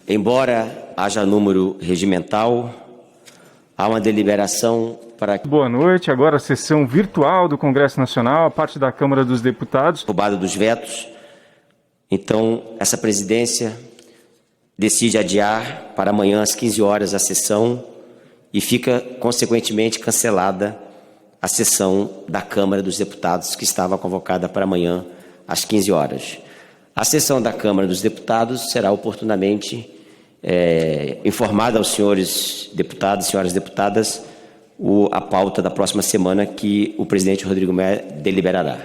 Embora haja número regimental, há uma deliberação para Boa noite. Agora a sessão virtual do Congresso Nacional, a parte da Câmara dos Deputados. roubada dos vetos. Então, essa presidência decide adiar para amanhã às 15 horas a sessão e fica, consequentemente, cancelada a sessão da Câmara dos Deputados, que estava convocada para amanhã às 15 horas. A sessão da Câmara dos Deputados será oportunamente informada aos senhores deputados e senhoras deputadas a pauta da próxima semana que o presidente Rodrigo Maia deliberará.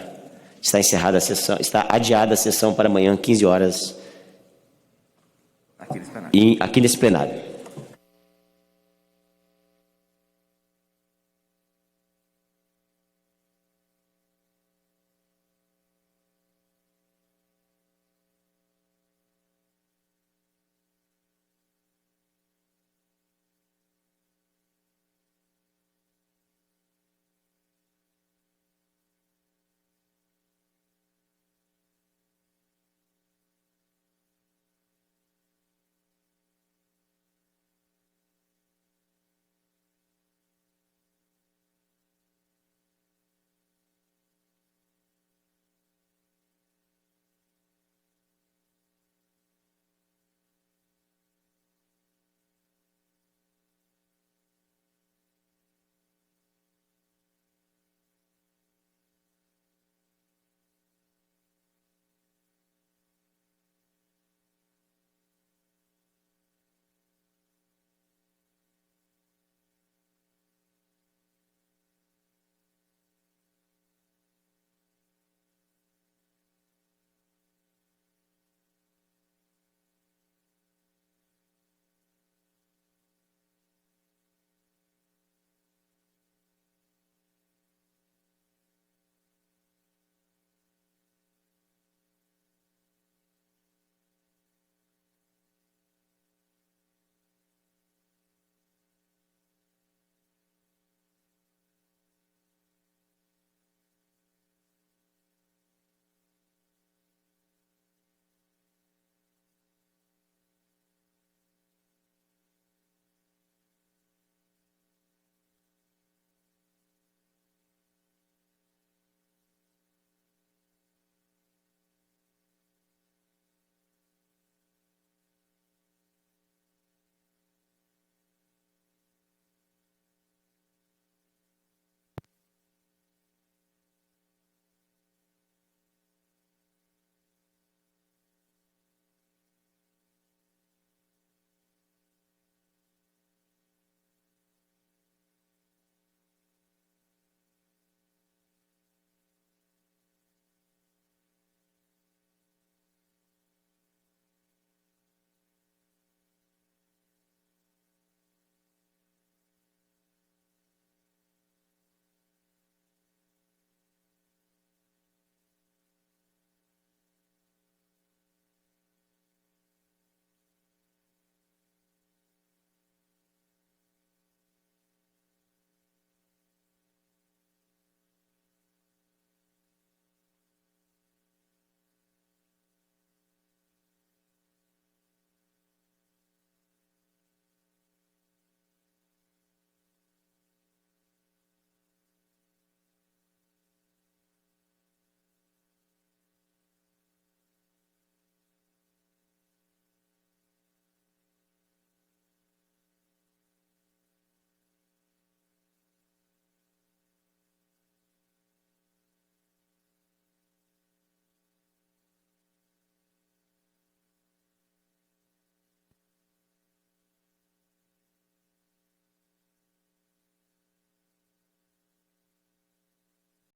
Está encerrada a sessão, está adiada a sessão para amanhã, 15 horas, aqui nesse plenário.